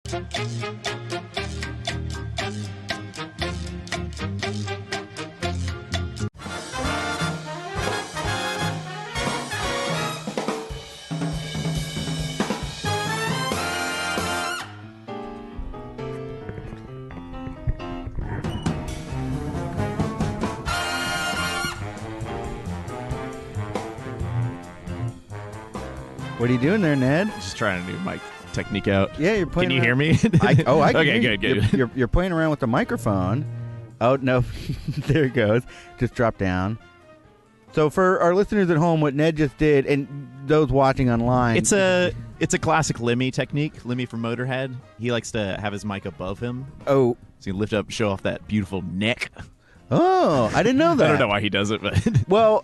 What are you doing there, Ned? Just trying a new mic technique out. Yeah, you're playing. Can you hear me? I can okay, hear you. good. You're playing around with the microphone. Oh, no. There it goes. Just drop down. So for our listeners at home, what Ned just did, and those watching online... It's a classic Lemmy technique. Lemmy from Motorhead. He likes to have his mic above him. Oh. So you lift up, show off that beautiful neck. Oh, I didn't know that. I don't know why he does it, but... Well,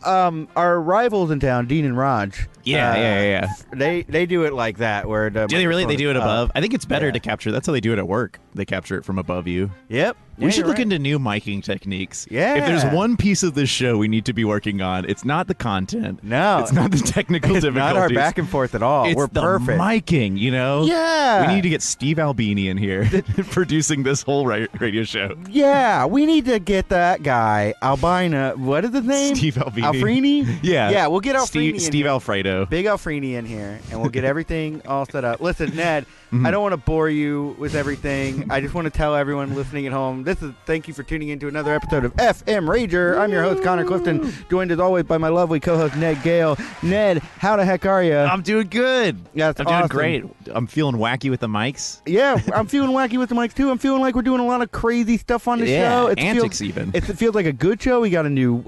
our rivals in town, Dean and Raj... Yeah. They do it like that. Where do they really? They do it above? I think it's better to capture. That's how they do it at work. They capture it from above you. Yep. We should look into new miking techniques. Yeah. If there's one piece of this show we need to be working on, it's not the content. No. It's not the technical difficulties. Not our back and forth at all. It's We're perfect. Miking, you know? Yeah. We need to get Steve Albini in here producing this whole radio show. Yeah. We need to get that guy, Albina. What is his name? Steve Albini. Alfrini? Yeah. Yeah, we'll get Alfrini Steve Alfredo. Big Alfrini in here, and we'll get everything all set up. Listen, Ned, I don't want to bore you with everything. I just want to tell everyone listening at home, thank you for tuning in to another episode of Effin Rager. I'm your host, Connor Clifton, joined as always by my lovely co-host, Ned Gale. Ned, how the heck are you? I'm doing good. That's I'm awesome. doing great. I'm feeling wacky with the mics. Yeah, I'm feeling wacky with the mics, too. I'm feeling like we're doing a lot of crazy stuff on the show. Antics even. It feels like a good show. We got a new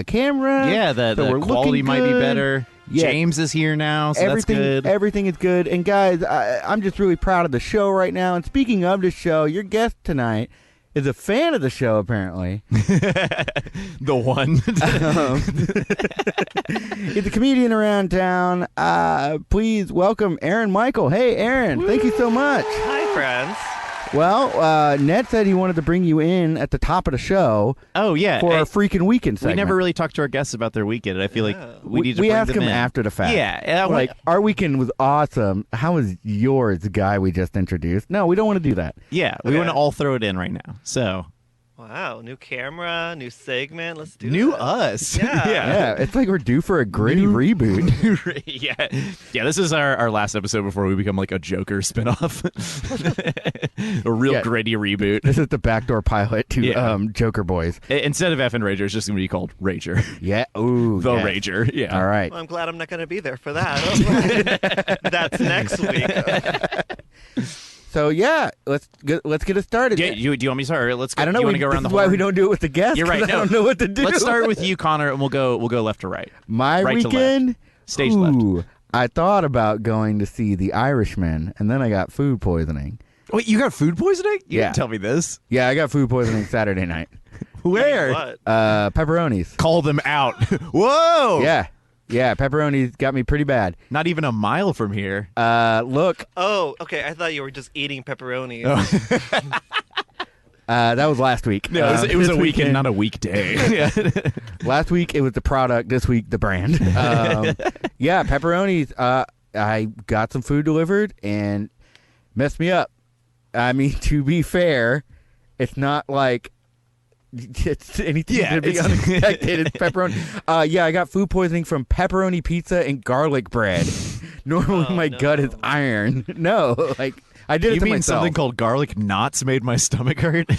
camera. Yeah, the quality might be better. Yeah. James is here now, so that's good. Everything is good. And guys, I'm just really proud of the show right now. And speaking of the show, your guest tonight is a fan of the show, apparently. The one. He's a comedian around town. Please welcome Arron Michael. Hey, Arron. Thank you so much. Hi, friends. Well, Ned said he wanted to bring you in at the top of the show. Oh, yeah. For our freaking weekend segment. We never really talked to our guests about their weekend. I feel like we need to bring ask them them in. after the fact. Yeah. Like, our weekend was awesome. How was yours, the guy we just introduced? No, we don't want to do that. Yeah, we want to all throw it in right now. So... Wow, new camera, new segment. Let's do new that. us. Yeah. Yeah, it's like we're due for a gritty reboot. Yeah. This is our last episode before we become like a Joker spinoff. A real gritty reboot. This is the backdoor pilot to Joker Boys. Instead of Effin Rager, it's just going to be called Rager. Yeah. Ooh. The Rager. Yeah. All right. Well, I'm glad I'm not going to be there for that. That's next week. So yeah, let's get it started. Yeah, do you want me to start? Let's go. I don't know. You want to go around the horn? Why we don't do it with the guests? You're right. I don't know what to do. Let's start with you, Connor, and we'll go left to right. My right weekend. To left. Stage left. I thought about going to see The Irishman, and then I got food poisoning. Wait, you got food poisoning? You Yeah. didn't tell me this. Yeah, I got food poisoning Saturday night. Where? What? Pepperonis. Call them out. Whoa. Yeah, pepperonis got me pretty bad. Not even a mile from here. Look. Oh, okay. I thought you were just eating pepperoni. That was last week. No, it was a weekend, not a weekday. Last week it was the product. This week the brand. Yeah, pepperonis. I got some food delivered and messed me up. I mean, to be fair, it's not like it's anything to be unexpected. It's pepperoni. Yeah, I got food poisoning from pepperoni pizza and garlic bread. Normally my gut is iron. No, like I did it to myself. You mean something called garlic knots made my stomach hurt?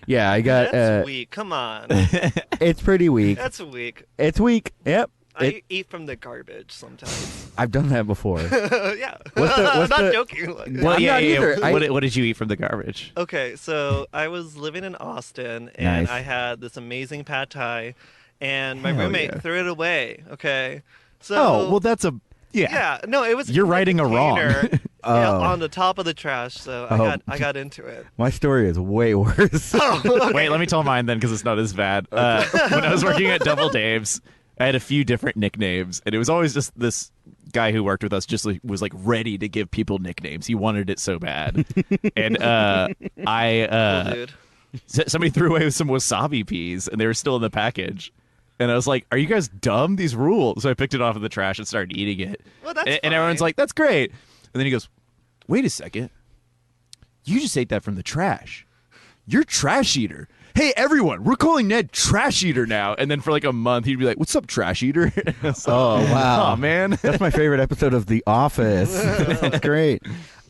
Yeah, I got. That's weak. Come on. It's pretty weak. That's weak. It's weak. Yep. I eat from the garbage sometimes. I've done that before. Yeah. I'm not joking. Well, I'm not either. What did you eat from the garbage? Okay, so I was living in Austin, and I had this amazing pad thai, and my roommate threw it away. Okay. So, that's a... Yeah, no, it was. You're righting a wrong. On the top of the trash, so I got into it. My story is way worse. Wait, let me tell mine then, because it's not as bad. When I was working at Double Dave's, I had a few different nicknames, and it was always just this guy who worked with us was ready to give people nicknames. He wanted it so bad, and somebody threw away some wasabi peas, and they were still in the package. And I was like, "Are you guys dumb? These rules." So I picked it off of the trash and started eating it. Well, that's and fine. everyone's like, "That's great." And then he goes, "Wait a second. You just ate that from the trash. You're trash eater. Hey, everyone, we're calling Ned Trash Eater now. And then for like a month, he'd be like, what's up, Trash Eater? Oh, wow. Oh, man. That's my favorite episode of The Office. That's great.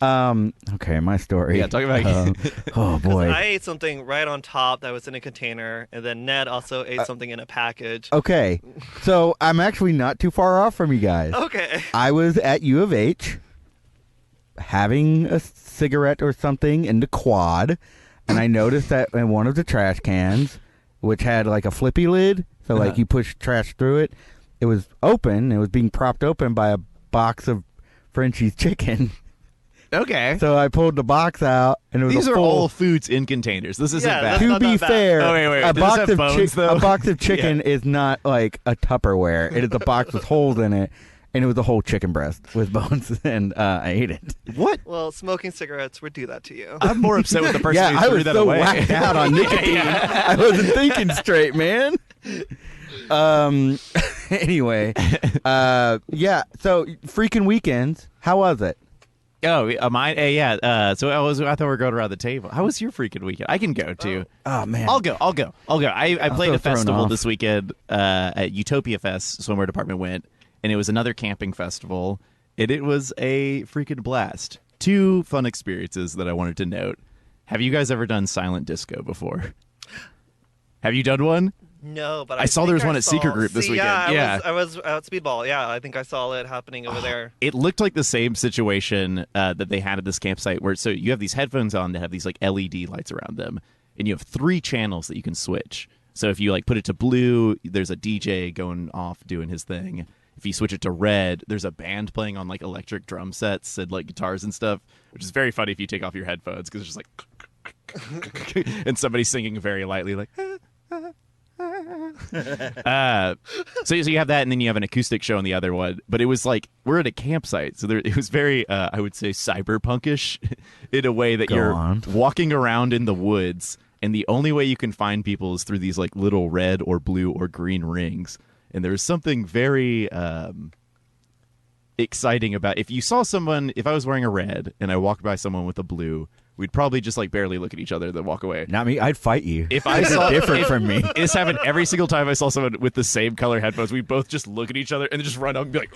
Okay, my story. Yeah, talk about oh, boy. I ate something right on top that was in a container, and then Ned also ate something in a package. Okay, so I'm actually not too far off from you guys. Okay. I was at U of H having a cigarette or something in the quad, and I noticed that in one of the trash cans, which had like a flippy lid, so like you push trash through it, it was open. It was being propped open by a box of Frenchie's chicken. Okay. So I pulled the box out, and it was These a are full... all foods in containers. This isn't bad. To be fair, Oh, wait. a Does it have bones, though? a box of chicken is not like a Tupperware. It is a box with holes in it, and it was a whole chicken breast with bones, and I ate it. What? Well, smoking cigarettes would do that to you. I'm more upset with the person who I threw was that so away. whacked out on nicotine. I wasn't thinking straight, man. Anyway, yeah. So freaking weekends. How was it? Oh, mine? Yeah. So I thought we were going around the table. How was your freaking weekend? I can go, too. Oh, man. I'll go. I played so a thrown festival off. this weekend at Utopia Fest. Swimwear department went, and it was another camping festival, and it was a freaking blast. 2 fun experiences that I wanted to note. Have you guys ever done silent disco before? Have you done one? No, but I saw there was think one at Secret Group this weekend. I was at Speedball. Yeah, I think I saw it happening over there. It looked like the same situation that they had at this campsite where so you have these headphones on that have these like LED lights around them, and you have 3 channels that you can switch. So if you like put it to blue, there's a DJ going off doing his thing. If you switch it to red, there's a band playing on like electric drum sets and like guitars and stuff, which is very funny if you take off your headphones because it's just like and somebody's singing very lightly like so you have that, and then you have an acoustic show on the other one. But it was like we're at a campsite, so it was very, I would say, cyberpunkish in a way that you're walking around in the woods, and the only way you can find people is through these like little red or blue or green rings. And there's something very exciting about if you saw someone. If I was wearing a red and I walked by someone with a blue, we'd probably just like barely look at each other, then walk away. Not me. I'd fight you. If I saw different from me. This happened every single time I saw someone with the same color headphones. We both just look at each other and then just run up and be like,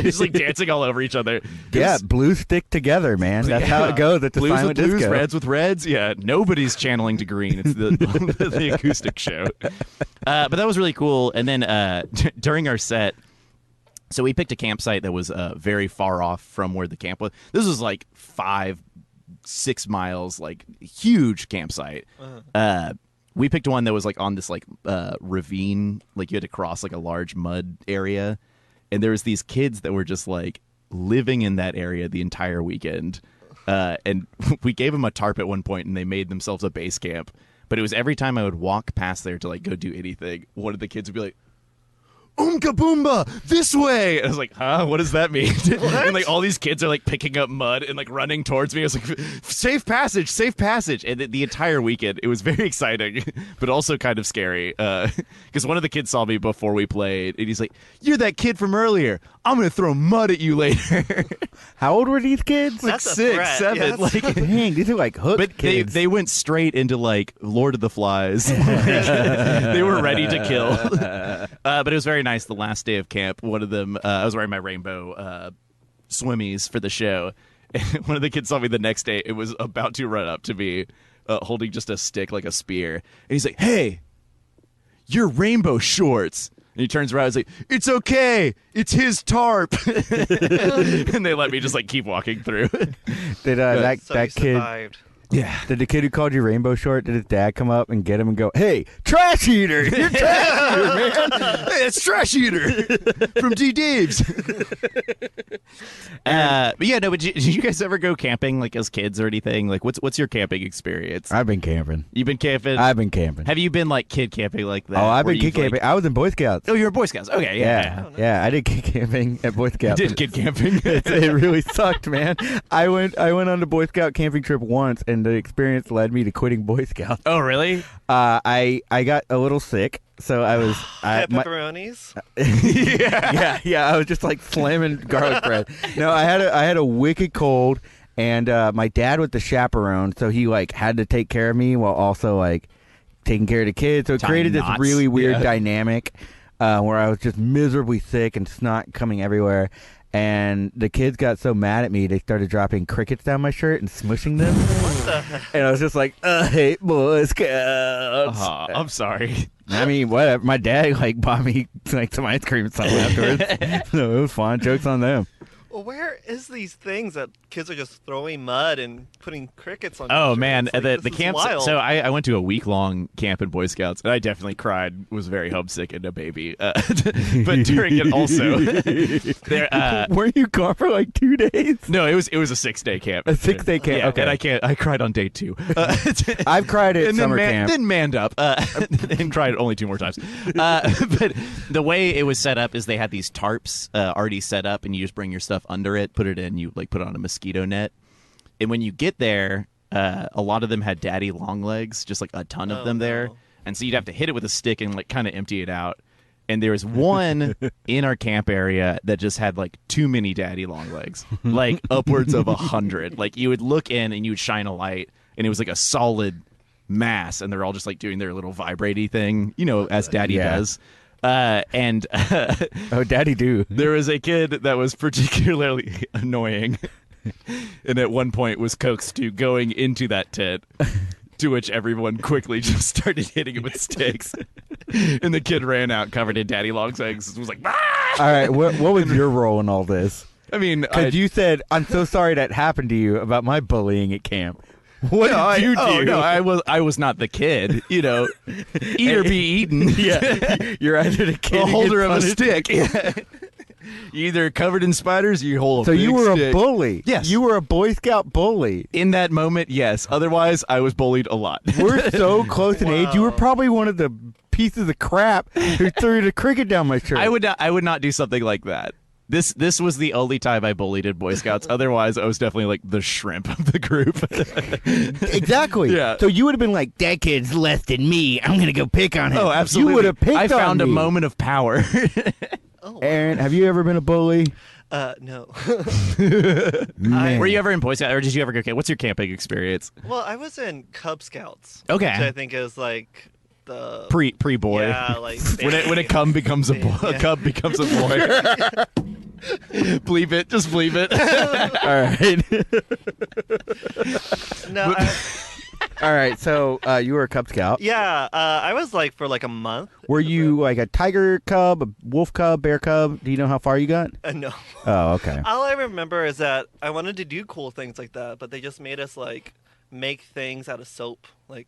just like dancing all over each other. Yeah, blues stick together, man. That's how it goes at the blues silent with blues, disco. reds with reds. Yeah, nobody's channeling to green. It's the acoustic show. But that was really cool. And then during our set, so we picked a campsite that was very far off from where the camp was. This was like 5-6 miles, like huge campsite. We picked one that was like on this like ravine, like you had to cross like a large mud area, and there was these kids that were just like living in that area the entire weekend. And we gave them a tarp at one point, and they made themselves a base camp. But it was every time I would walk past there to like go do anything, one of the kids would be like, Oomka Boomba, this way! And I was like, huh? What does that mean? And like all these kids are like picking up mud and like running towards me. I was like, safe passage, safe passage. And the entire weekend, it was very exciting, but also kind of scary. Because one of the kids saw me before we played, and he's like, you're that kid from earlier. I'm going to throw mud at you later. How old were these kids? That's a 6, threat. 7. Yes. Like, Dang, these are like hooked but kids. they went straight into like Lord of the Flies. They were ready to kill. But it was very nice. The last day of camp, one of them, I was wearing my rainbow swimmies for the show. And one of the kids saw me the next day. It was about to run up to me, holding just a stick like a spear. And he's like, hey, you're rainbow shorts. And he turns around and he's like, it's okay. It's his tarp. And they let me just like keep walking through. Did that kid? Survived. Yeah. Did the kid who called you Rainbow Short? Did his dad come up and get him and go, "Hey, Trash Eater! You're Trash Eater, man! Hey, it's Trash Eater from D. Dave's." But yeah, no. But did you guys ever go camping like as kids or anything? Like, what's your camping experience? I've been camping. You've been camping. I've been camping. Have you been like kid camping like that? Oh, I've where been kid you've, like- camping. I was in Boy Scouts. Oh, you were Boy Scouts. Okay, yeah. Yeah, I did kid camping at Boy I Scouts. did kid camping. It really sucked, man. I went on the Boy Scout camping trip once, and the experience led me to quitting Boy Scouts. Oh, really? I got a little sick, so I was Pepperonis? yeah. I was just like slamming garlic bread. No, I had a wicked cold, And my dad was the chaperone, so he like had to take care of me while also like taking care of the kids. So it created this really weird dynamic where I was just miserably sick and snot coming everywhere. And the kids got so mad at me, they started dropping crickets down my shirt and smushing them. What the heck? And I was just like, I hate Boy Scouts. I'm sorry. I mean, whatever. My dad like bought me like some ice cream and something afterwards. So it was fun. Jokes on them. Well, where is these things that kids are just throwing mud and putting crickets on? Oh, your man. shirts? Like, The this is camp. wild. So I went to a week-long camp in Boy Scouts, and I definitely cried, was very homesick and a baby. But during it also. Weren't you gone for like 2 days? No, it was a 6-day camp. A 6-day camp. Yeah, Okay. and I cried on day 2. I've cried at and summer camp. Then manned up and cried only 2 more times. But the way it was set up is they had these tarps already set up, and you just bring your stuff under it, put it in, you like put it on a mosquito net. And when you get there, a lot of them had daddy long legs, just like a ton of them there. No. And so you'd have to hit it with a stick and like kind of empty it out. And there was one in our camp area that just had like too many daddy long legs, like upwards of 100. Like you would look in and you would shine a light, and it was like a solid mass, and they're all just like doing their little vibraty thing, as daddy does. Oh, daddy do. There was a kid that was particularly annoying, and at one point was coaxed to going into that tent, to which everyone quickly just started hitting it with sticks. And the kid ran out covered in daddy long legs and was like, ah! All right, what was your role in all this? I mean, Because you said, I'm so sorry that happened to you about my bullying at camp. What did you do? Oh, no, I was not the kid, eat or be eaten. Yeah, you're either the kid A who holder gets of a punished- stick. Yeah. You either covered in spiders or you hold a So big you were stick. a bully. Yes. You were a Boy Scout bully. In that moment, yes. Otherwise, I was bullied a lot. We're so close in age. You were Wow. probably one of the pieces of crap who threw the cricket down my shirt. I would not do something like that. This was the only time I bullied in Boy Scouts. Otherwise, I was definitely like the shrimp of the group. Exactly. Yeah. So you would have been like, that kid's less than me. I'm going to go pick on him. Oh, absolutely. You would have picked I on found a me. moment of power. Oh, Aaron, have you ever been a bully? no. Man. Were you ever in Boy Scouts, or did you ever go camp? What's your camping experience? Well, I was in Cub Scouts. Okay. Which I think is like the Pre boy. Yeah, like When a cub becomes a boy, Yeah. a cub becomes a boy. Bleep it. Just bleep it. All right. No, All right. So you were a Cub Scout. yeah, I was like for like a month. Were you like a tiger cub, a wolf cub, bear cub? Do you know how far you got? No. Oh, okay. All I remember is that I wanted to do cool things like that, but they just made us like make things out of soap, like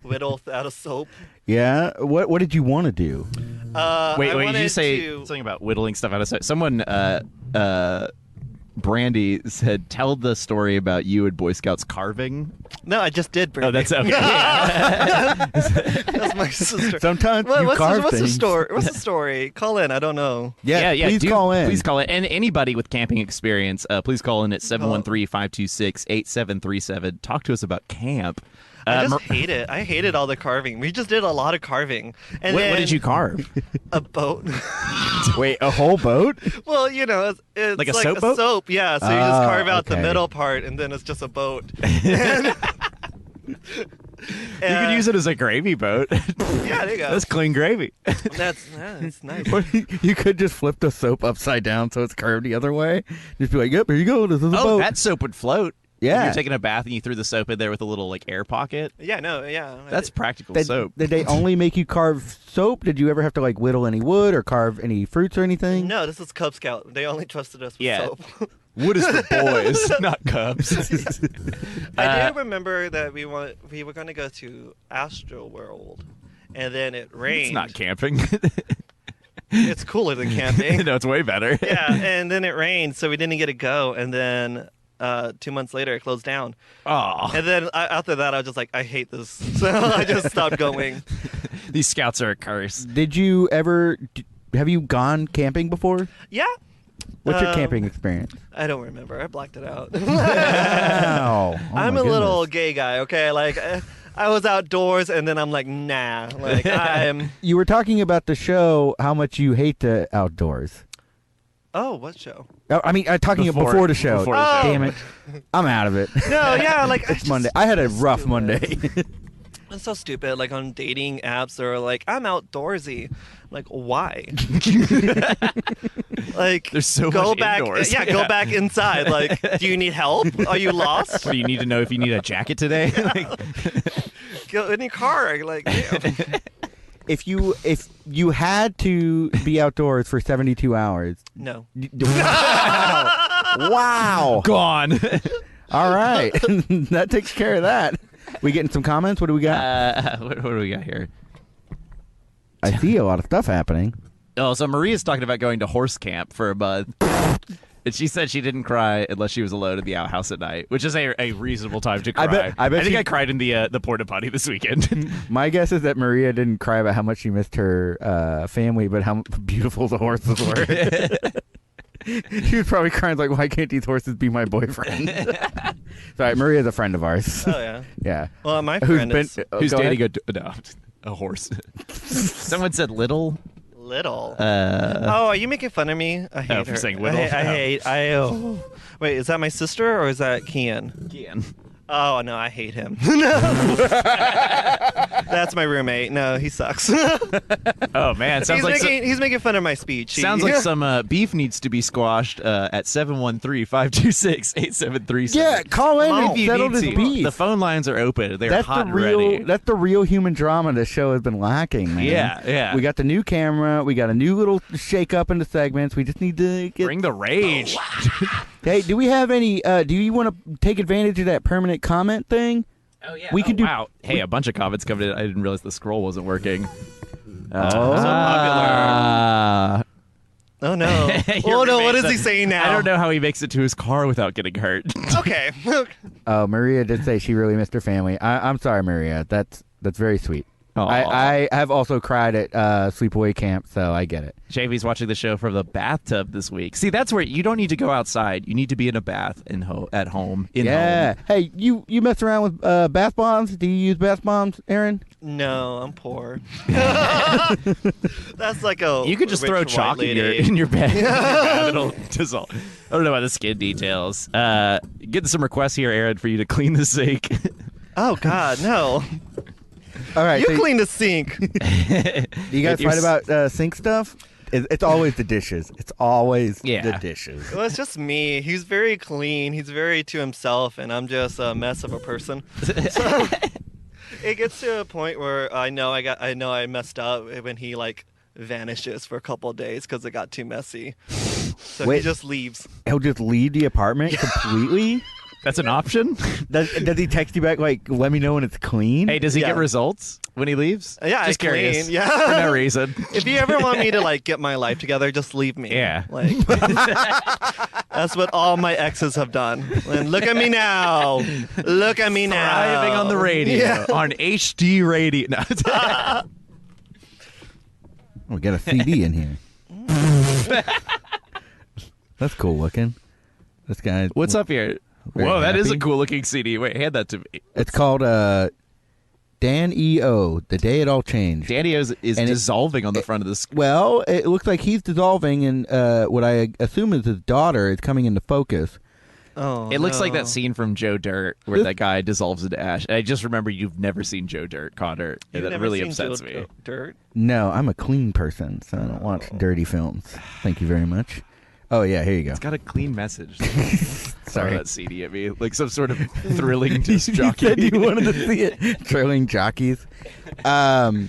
whittle out of soap. Yeah. What did you want to do? Wait, I did you wanted say to- something about whittling stuff out of sight? Someone, Brandy said, tell the story about you and Boy Scouts carving. No, I just did. Oh, that's okay. That's my sister. Sometimes you carve what's the things. story? What's the story? Call in. I don't know. Yeah. Please do- call in. Please call in. And anybody with camping experience, please call in at 713-526-8737. Talk to us about camp. I just hate it. I hated all the carving. We just did a lot of carving. And What then did you carve? A boat. Wait, a whole boat? Well, it's Like a soap boat? soap, yeah. So you just carve out the okay. middle part, and then it's just a boat. You could use it as a gravy boat. Yeah, there you go. That's clean gravy. That's nice. Or you could just flip the soap upside down so it's curved the other way. Just be like, yep, here you go. This is a Oh, boat. that soap would float. Yeah. You're taking a bath and you threw the soap in there with a little like air pocket. Yeah, no, yeah. That's practical Did, soap. did they only make you carve soap? Did you ever have to like whittle any wood or carve any fruits or anything? No, this is Cub Scout. They only trusted us with Yeah. soap. Wood is for boys, not cubs. I do remember that we were going to go to Astro World, and then it rained. It's not camping. It's cooler than camping. No, it's way better. Yeah, and then it rained, so we didn't get to go. And then 2 months later, it closed down. Oh, And then after that, I was just like, I hate this. So I just stopped going. these scouts are a curse. Did you ever? Have you gone camping before? Yeah. What's your camping experience? I don't remember. I blacked it out. Wow. Oh, I'm my a little goodness. gay guy, okay? Like, I was outdoors, and then I'm like, nah. Like, I'm... You were talking about the show, how much you hate the outdoors. Oh, what show? Oh, I mean, talking before the show. Before the show. Damn it. I'm out of it. No, yeah, like It's Monday. I had a rough Monday. It's so stupid. Like on dating apps, they're like, "I'm outdoorsy." Like, why? Like, There's so go much back. indoors. Yeah, go back inside. Like, do you need help? Are you lost? What, do you need to know if you need a jacket today? Go in your car. Like, damn. If you had to be outdoors for 72 hours. No. Wow. Gone. All right. That takes care of that. We getting some comments? What do we got? What do we got here? I see a lot of stuff happening. Oh, so Maria's talking about going to horse camp for a month. And she said she didn't cry unless she was alone in the outhouse at night, which is a reasonable time to cry. I think I cried in the porta potty this weekend. My guess is that Maria didn't cry about how much she missed her family, but how beautiful the horses were. She was probably crying like, why can't these horses be my boyfriend? Sorry, Maria's a friend of ours. Oh yeah. Yeah. Well, my friend is Who's dating a horse? Someone said little. Little. Oh, are you making fun of me? I hate her. For saying little. Wait, is that my sister or is that Kian? Kian. Oh no, I hate him. That's my roommate. No, he sucks. Oh man, sounds he's making fun of my speech. Sounds like some beef needs to be squashed at 713-526-8737. Yeah, call in and settle this beef. The phone lines are open. They're That's hot the and real. ready. That's the real human drama this show has been lacking, man. Yeah. We got the new camera. We got a new little shake up in the segments. We just need to Bring the rage. Hey, do we have any? Do you want to take advantage of that permanent comment thing? Oh yeah. We can do. Wow. Hey, a bunch of comments coming in. I didn't realize the scroll wasn't working. So popular. Oh no. Oh no, what is he saying now? I don't know how he makes it to his car without getting hurt. Okay. Oh, Maria did say she really missed her family. I'm sorry, Maria. That's very sweet. Aw. I have also cried at sleepaway camp, so I get it. JV's watching the show from the bathtub this week. See, that's where you don't need to go outside. You need to be in a bath at home. Yeah. Hey, you mess around with bath bombs? Do you use bath bombs, Aaron? No, I'm poor. That's like a. You could just throw chalk in your bed. It'll dissolve. I don't know about the skin details. Getting some requests here, Aaron, for you to clean the sink. Oh God, no. All right, you clean the sink. Do you guys fight about sink stuff? It's always the dishes. It's always the dishes. Well, it's just me. He's very clean. He's very to himself, and I'm just a mess of a person. So it gets to a point where I know I messed up when he like vanishes for a couple of days because it got too messy. So he just leaves. He'll just leave the apartment completely? That's an option? Does he text you back like, let me know when it's clean? Hey, does he get results when he leaves? Yeah, just curious. Clean. Yeah, for no reason. If you ever want me to like get my life together, just leave me. Yeah, like that's what all my exes have done. And look at me now. Look at me now. Thriving on the radio on HD radio. No. We got a CD in here. That's cool looking. This guy. What's up here? Whoa, that is a cool looking CD. Wait, hand that to me. It's called Dan E.O., The Day It All Changed. Dan E.O. is dissolving on the front of this. Well, it looks like he's dissolving, and what I assume is his daughter is coming into focus. Oh, it looks like that scene from Joe Dirt where that guy dissolves into ash. I just remember you've never seen Joe Dirt, Connor. And that really upsets me. Dirt? No, I'm a clean person, so I don't watch dirty films. Thank you very much. Oh, yeah, here you go. It's got a clean message. Sorry. Throw that CD at me. Like some sort of thrilling disc jockey. You said you wanted to see it. Thrilling jockeys. Aaron,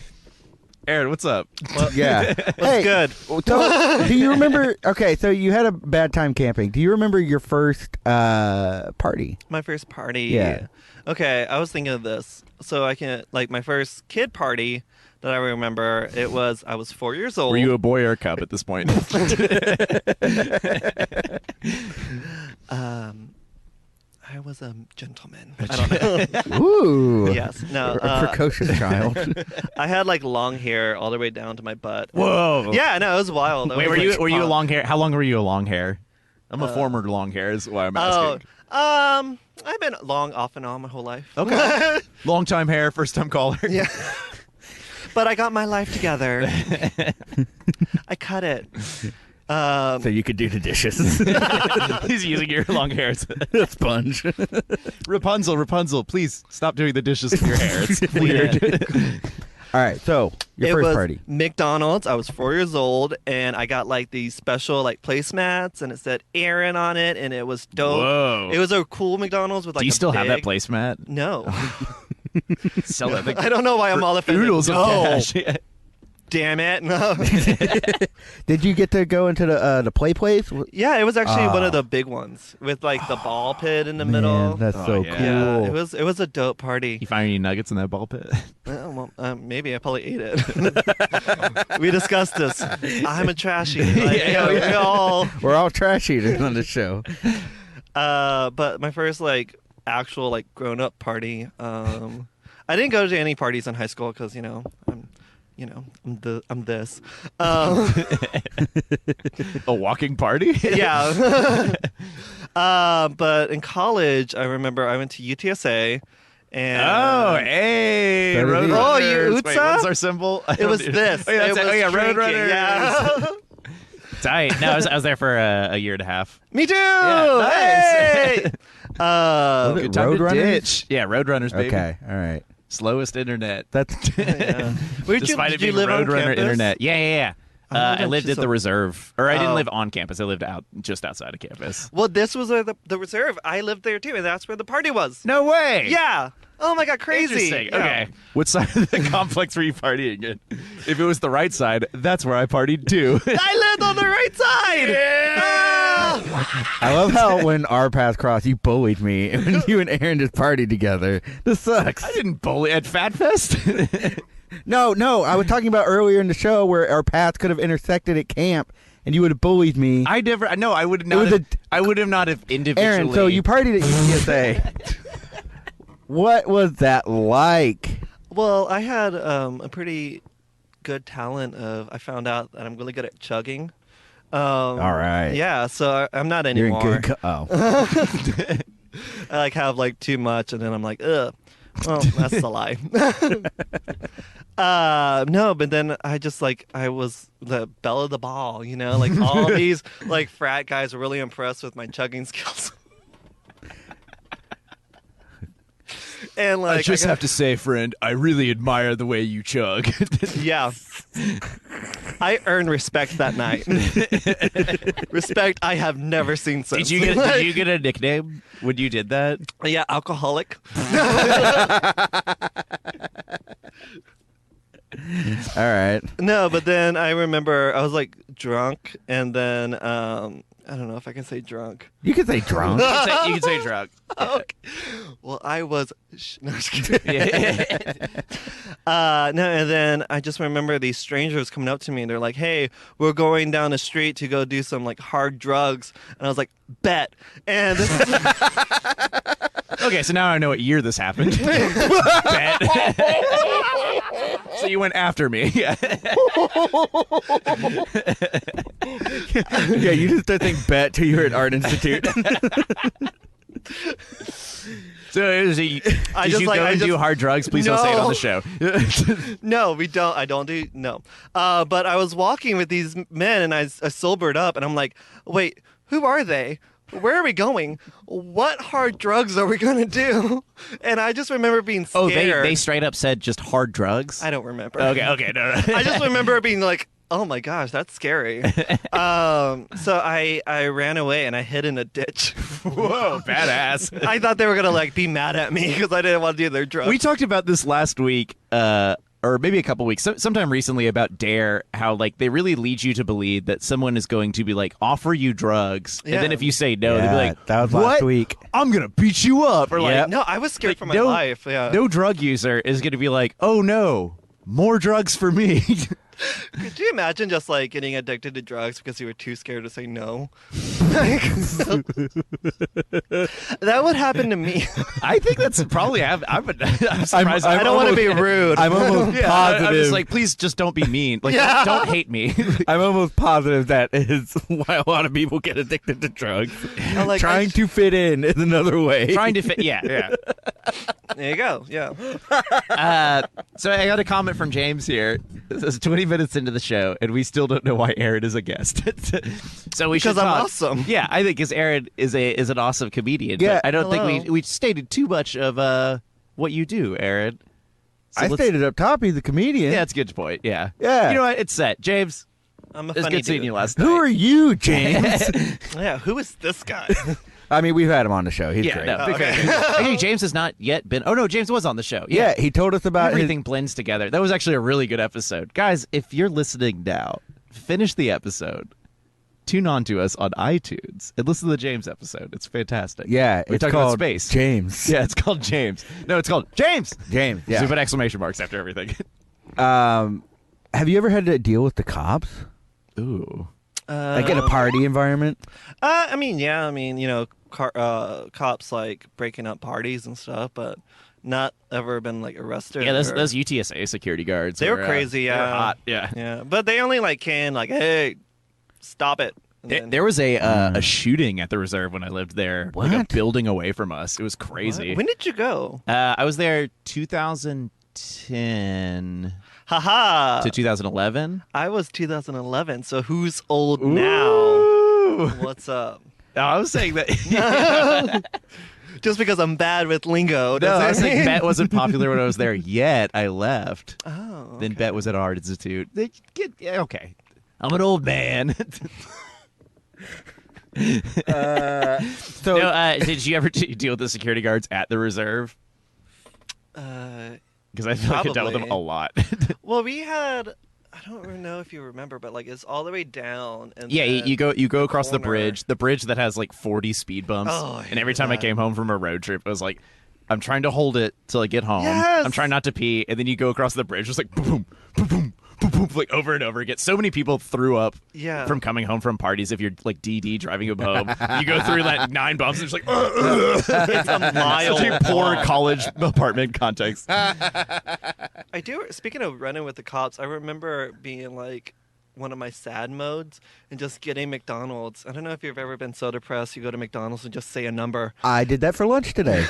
what's up? Well, yeah. What's good? So, do you remember... Okay, so you had a bad time camping. Do you remember your first party? My first party? Yeah. Okay, I was thinking of this. So I can... Like, my first kid party... that I remember, I was 4 years old. Were you a boy or a cub at this point? I was a gentleman. I don't know. Ooh. Yes. No. A precocious child. I had like long hair all the way down to my butt. Whoa. Yeah, no, it was wild. Wait, were you a long hair? How long were you a long hair? I'm a former long hair is why I'm asking. I've been long off and on my whole life. Okay. Long time hair, first time caller. Yeah. But I got my life together. I cut it. So you could do the dishes. He's using your long hair as A sponge. Rapunzel, please stop doing the dishes for your hair. It's weird. All right, so your It first was party. McDonald's. I was 4 years old, and I got like these special like placemats, and it said Arron on it, and it was dope. Whoa. It was a cool McDonald's with like. Do you still have that big- placemat? No, Sell that thing I don't know why I'm all offended. oodles of No. cash. Yeah. Damn it! No. Did you get to go into the play place? Yeah, it was actually one Oh. of the big ones with like the ball pit in the Man, middle. that's Oh, so yeah. cool. Yeah, it was a dope party. You find any nuggets in that ball pit? Maybe I probably ate it. We discussed this. I'm a trashy. Like, Yeah, We're all trash eaters on the show. but my first like actual like grown up party. I didn't go to any parties in high school because I'm this. A walking party? Yeah. But in college, I remember I went to UTSA. And Oh, hey, So did he. Roadrunners. Oh, you Wait, Utsa? what's our symbol? it was this. Oh, yeah, It that's it. was Oh, yeah, drinking, Roadrunners. Yeah. Tight. No, I was there for a year and a half. Me too. nice. Hey! Was it Good time to Roadrunners? ditch. Yeah, Roadrunners, baby. Okay, all right. Slowest internet. That's Yeah. Where'd Despite did it being you live on Roadrunner campus? internet. Yeah. Oh, I that's lived just at the a- reserve, or I didn't Oh. live on campus. I lived just outside of campus. Well, this was the reserve. I lived there too, and that's where the party was. No way. Yeah. Oh my god, crazy. Interesting. Yeah. Okay. What side of the complex were you partying in? If it was the right side, that's where I partied too. I lived on the right side. Ah! I love how when our paths crossed, you bullied me, and when you and Aaron just partied together. This sucks. I didn't bully at Fat Fest. No, I was talking about earlier in the show where our paths could have intersected at camp, and you would have bullied me. I never. No, I would not. was Have, I would have not have individually. Aaron, so you partied at UTSA. What was that like? Well, I had a pretty good talent of. I found out that I'm really good at chugging. All right. Yeah, so I'm not You're in anymore. good. I like have like too much, and then I'm like, ugh. Well, that's a lie. No, but then I just like I was the belle of the ball, like all these like frat guys were really impressed with my chugging skills. And like I just have to say, friend, I really admire the way you chug. yeah. I earned respect that night. Respect I have never seen since. Did you get a nickname when you did that? Yeah, alcoholic. All right. No, but then I remember I was like drunk, and then I don't know if I can say drunk. You can say drunk. You can say drunk. Okay. Well, I was. No, just kidding. Yeah. No, and then I just remember these strangers coming up to me, and they're like, "Hey, we're going down the street to go do some like hard drugs," and I was like, "Bet." And this is Okay, so now I know what year this happened. Bet. So you went after me. Yeah. Yeah, you just don't think bet till you were at Art Institute. So did you do hard drugs? Please don't say it on the show. no, we don't. I don't do no. But I was walking with these men, and I sobered up, and I'm like, "Wait, who are they? Where are we going? What hard drugs are we going to do?" And I just remember being scared. Oh, they straight up said just hard drugs? I don't remember. Okay, no. I just remember being like, "Oh my gosh, that's scary." So I ran away and I hid in a ditch. Whoa, badass. I thought they were gonna like be mad at me because I didn't want to do their drugs. We talked about this last week, or maybe a couple weeks, sometime recently, about Dare, how like they really lead you to believe that someone is going to be like offer you drugs, Yeah. and then if you say no, they'll be Yeah, like, that was "What? last week." I'm gonna beat you up," or like, Yep. No, I was scared like, for my no- life. Yeah. no drug user is gonna be like, "Oh no, more drugs for me." Could you imagine just like getting addicted to drugs because you were too scared to say no? That would happen to me. I think that's probably I'm surprised. I don't want to be rude. I'm almost Yeah, positive. I'm just like, please, just don't be mean. Like, Yeah. don't hate me. I'm almost positive that is why a lot of people get addicted to drugs. I'm like, Trying to fit in is another way. Trying to fit. Yeah. There you go. Yeah. So I got a comment from James here. This is 20 minutes into the show, and we still don't know why Arron is a guest. So we Because should I'm talk. awesome. Yeah, I think because Arron is an awesome comedian. Yeah. But I don't Hello. think we stated too much of what you do, Arron. So I let's- stated up top he's a comedian. Yeah, that's a good point. Yeah. Yeah. You know what? It's set. James, I'm a it's funny good seeing dude. you last night. Who are you, James? Yeah, who is this guy? I mean, we've had him on the show. He's Yeah, great. no. Okay. Actually, James has not yet been. Oh no, James was on the show. Yeah, he told us about Everything blends together. That was actually a really good episode. Guys, if you're listening now, finish the episode, tune on to us on iTunes, and listen to the James episode. It's fantastic. Yeah, We're it's talking called about space. James. Yeah, it's called James. No, it's called James. James. So we Yeah. put exclamation marks after everything. Have you ever had to deal with the cops, Ooh. like in a party environment? I mean, yeah. I mean, cops like breaking up parties and stuff, but not ever been like arrested. Yeah, those or- UTSA security guards. They were crazy. They were Yeah, hot. Yeah. yeah. But they only hey, stop it. And then- There was a shooting at the reserve when I lived there, like a What? building away from us. It was What? crazy. When did you go? I was there 2010 Haha. to 2011. I was 2011. So who's old now? Ooh. What's up? No, I was saying that. Just because I'm bad with lingo. No, does I it was saying mean- Bet wasn't popular when I was there yet. I left. Oh. Then Bet was at Art Institute. Yeah, okay. I'm an old man. So Did you ever deal with the security guards at the reserve? Because I feel like I dealt with them a Probably. lot. Well, we had. I don't really know if you remember, but like it's all the way down. And Yeah, then you go across the corner. bridge that has like 40 speed bumps. Oh, I and every hate time I that. came home from a road trip, I was like, I'm trying to hold it till I get home. Yes! I'm trying not to pee, and then you go across the bridge, just like boom, boom, boom, boom, boom, boom, like over and over again. So many people threw up Yeah. from coming home from parties. If you're like DD driving them home, you go through like 9 bumps, and it's like It's a mile. such a poor long. college apartment context. I do. Speaking of running with the cops, I remember being like one of my sad modes and just getting McDonald's. I don't know if you've ever been so depressed, you go to McDonald's and just say a number. I did that for lunch today.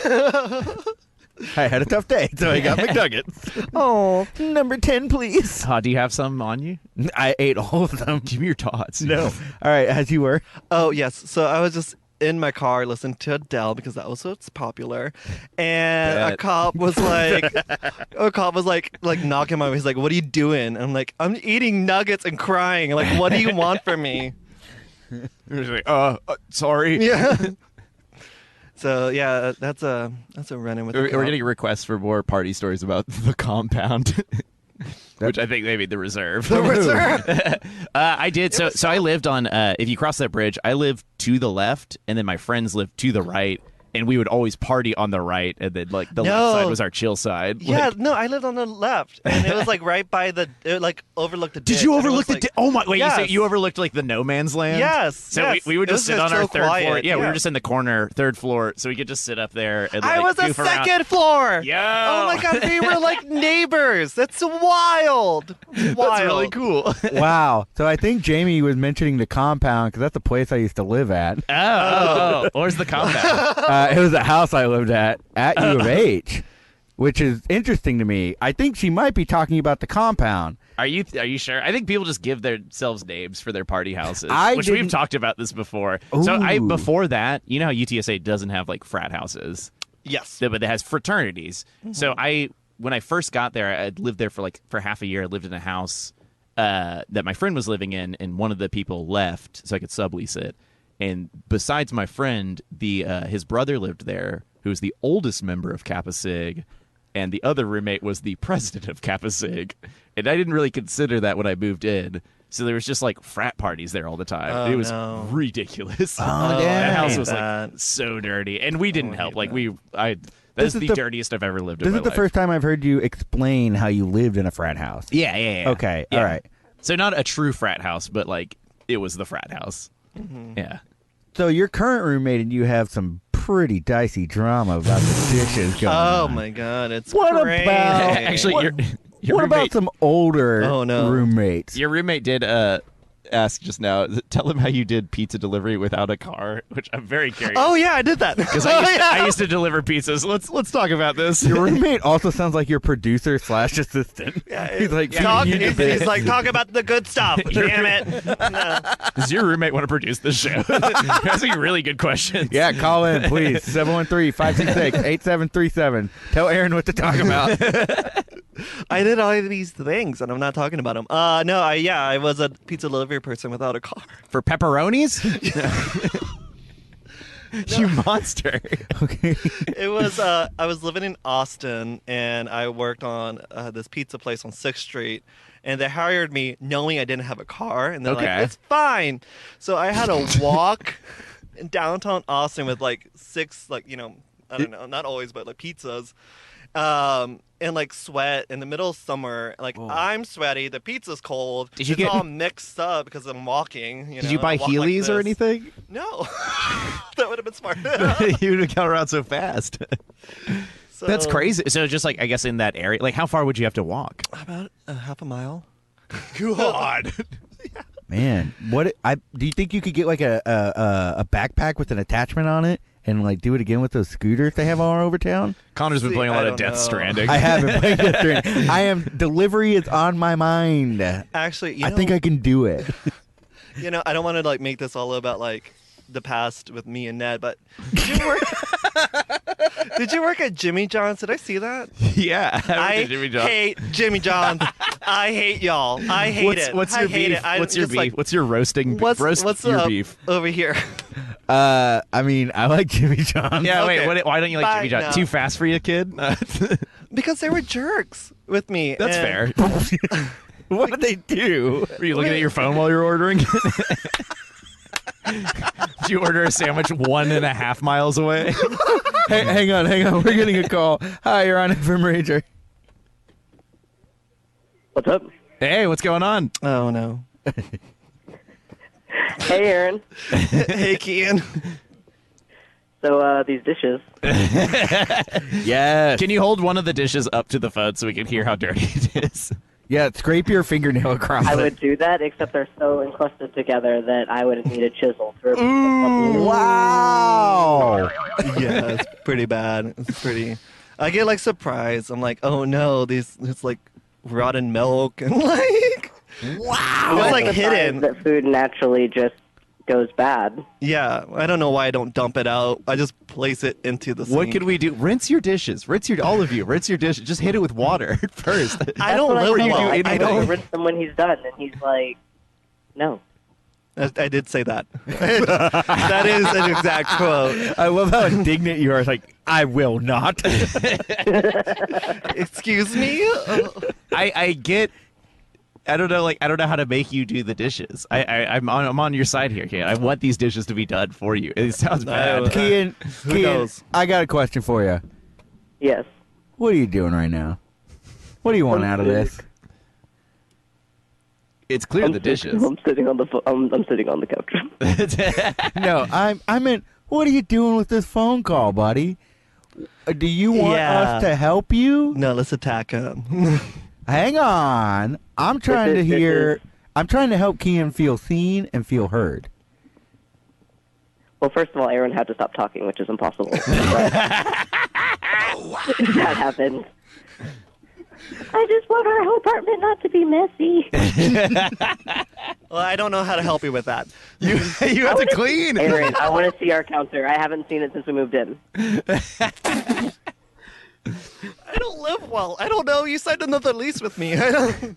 I had a tough day, so I got McNuggets. Oh, number 10, please. Do you have some on you? I ate all of them. Give me your tots. No. All right, as you were. Oh yes. So I was just in my car listening to Adele because that was what's popular, and a Bet. cop was like, knocking my way. He's like, "What are you doing?" And I'm like, "I'm eating nuggets and crying. Like, what do you want from me?" You're just like, sorry. Yeah. So yeah, that's a run-in with. We're the cop. getting requests for more party stories about the compound, which I think maybe the reserve. The reserve. I did. So I lived on. If you cross that bridge, I lived to the left, and then my friends lived to the right, and we would always party on the right, and then like the No. left side was our chill side. Yeah, Like, no, I lived on the left, and it was like right by it like overlooked the. did ditch, you and it overlook was, the? like, Oh my! Wait, Yes. you overlooked like the no man's land. Yes, So yes. we would It just was sit on so our third floor. quiet, Yeah, we yeah. were just in the corner, third floor, so we could just sit up there. And, I like, was the goof around. second floor. Yo! Oh my god, we were like neighbors. That's wild. Wild. That's really cool. Wow. So I think Jamie was mentioning the compound because that's the place I used to live at. Oh, where's the compound? It was a house I lived at U of H, which is interesting to me. I think she might be talking about the compound. Are you sure? I think people just give themselves names for their party houses, I which we've didn't- talked about this before. So Ooh. before that, you know how UTSA doesn't have like frat houses, Yes. but it has fraternities. So when I first got there, I lived there for half a year. I lived in a house that my friend was living in, and one of the people left, so I could sublease it. And besides my friend, his brother lived there, who was the oldest member of Kappa Sig, and the other roommate was the president of Kappa Sig. And I didn't really consider that when I moved in. So there was just like frat parties there all the time. Oh, it was no. ridiculous. Oh, I that house hate was like that. so dirty, and we didn't I help. hate Like that. that's is the the- dirtiest I've ever lived in This my is the life. first time I've heard you explain how you lived in a frat house. Yeah. Okay, Yeah. all right. So not a true frat house, but like it was the frat house. Mm-hmm. Yeah. So your current roommate and you have some pretty dicey drama about the dishes going Oh on. my god, it's What crazy. about- Actually, What- your What roommate, about some older Oh, no. roommates? your roommate did ask just now. Tell him how you did pizza delivery without a car, which I'm very curious. Oh yeah, I did that. Because I used to deliver pizzas. Let's talk about this. Your roommate also sounds like your producer / assistant. Yeah, he's like, he's like, talk about the good stuff. Damn it. No. Does your roommate want to produce this show? Asking really good questions. yeah, call in, please. 713-566-8737. Tell Aaron what to talk about. I did all of these things, and I'm not talking about them. No, I was a pizza delivery person without a car. For pepperonis? You monster. Okay. It was, I was living in Austin, and I worked on this pizza place on 6th Street, and they hired me knowing I didn't have a car, and they're like, it's fine. So I had to walk in downtown Austin with like 6, like, I don't know, not always, but like pizzas. And like sweat in the middle of summer. Like, I'm sweaty, the pizza's cold. It's all mixed up because I'm walking. Did you buy Heelys or anything? No. That would have been smart. You would have got around so fast. So, that's crazy. So just like, I guess in that area, like how far would you have to walk? About a half a mile. God. Man, do you think you could get like a backpack with an attachment on it and like do it again with those scooters they have all over town? Connor's been playing a lot of Death Stranding. I haven't played Death Stranding. Delivery is on my mind. Actually, I think I can do it. I don't want to like make this all about like the past with me and Ned, but did you work at Jimmy John's? Did I see that? Yeah, I hate Jimmy John's. I hate y'all. I hate it. What's your beef? What's your beef? Like, what's your roasting? What's your beef over here? I like Jimmy John's. Yeah, okay. wait. Why don't you like Jimmy John's? No. Too fast for you, kid? Because they were jerks with me. That's fair. What did they do? Were you looking at your phone while you were ordering? Did you order a sandwich 1.5 miles away? Hey, hang on. We're getting a call. Hi, you're on Effin Rager. What's up? Hey, what's going on? Oh, no. Hey, Aaron. Hey, Kian. So, these dishes. Yes. Can you hold one of the dishes up to the phone so we can hear how dirty it is? Yeah, scrape your fingernail across I it. would do that, except they're so encrusted together that I would need a chisel to remove Ooh, wow. Yeah, it's pretty bad. It's pretty. I get like surprised. I'm like, oh no, it's like rotten milk and like. Wow. It's like hidden. That food naturally just goes bad. Yeah, I don't know why I don't dump it out. I just place it into the sink. What can we do? Rinse your dishes. All of you. Rinse your dishes. Just hit it with water first. I don't live well. I don't rinse them when he's done, and he's like, no. I did say that. That is an exact quote. I love how indignant you are. It's like, I will not. Excuse me? I get. I don't know how to make you do the dishes. I'm on your side here, Kian. I want these dishes to be done for you. It sounds bad. Kian, knows? I got a question for you. Yes. What are you doing right now? What do you want out of this? It's clear the dishes. I'm sitting on the I'm sitting on the couch. No, I meant, what are you doing with this phone call, buddy? Do you want us to help you? No, let's attack him. Hang on. I'm trying to help Kian feel seen and feel heard. Well, first of all, Aaron had to stop talking, which is impossible. But that happened. I just want our whole apartment not to be messy. Well, I don't know how to help you with that. You have to clean. Aaron, I want to see our counter. I haven't seen it since we moved in. I don't live well. I don't know. You signed another lease with me. At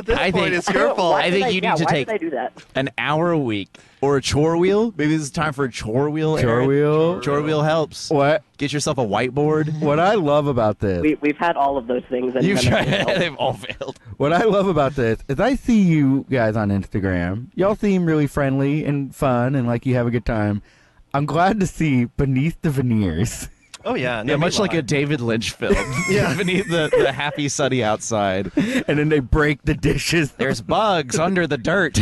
this point, it's your fault. I think you need to take why did I do that? an hour a week or a chore wheel. Maybe this is time for a chore wheel. Chore Aaron. wheel? Chore wheel helps. What? Get yourself a whiteboard. What I love about this. We've had all of those things. And You've none of tried. them helped. They've all failed. What I love about this is I see you guys on Instagram. Y'all seem really friendly and fun and like you have a good time. I'm glad to see beneath the veneers. Oh, yeah. Yeah, much like a David Lynch film. Yeah. Beneath the happy, sunny outside. And then they break the dishes. There's bugs under the dirt.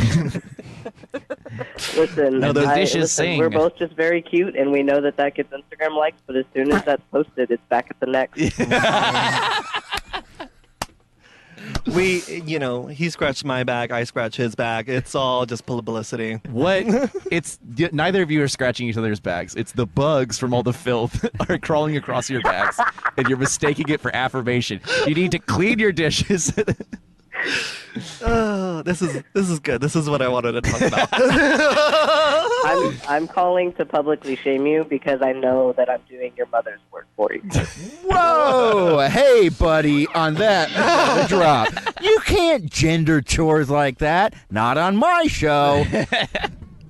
Listen, No, those dishes sing. We're both just very cute, and we know that gets Instagram likes, but as soon as that's posted, it's back at the next. he scratched my back, I scratch his back. It's all just publicity. What? It's neither of you are scratching each other's backs. It's the bugs from all the filth are crawling across your backs, and you're mistaking it for affirmation. You need to clean your dishes. This is good. This is what I wanted to talk about. I'm calling to publicly shame you because I know that I'm doing your mother's work for you. Whoa! Hey, buddy, on that drop. You can't gender chores like that. Not on my show.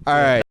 All right.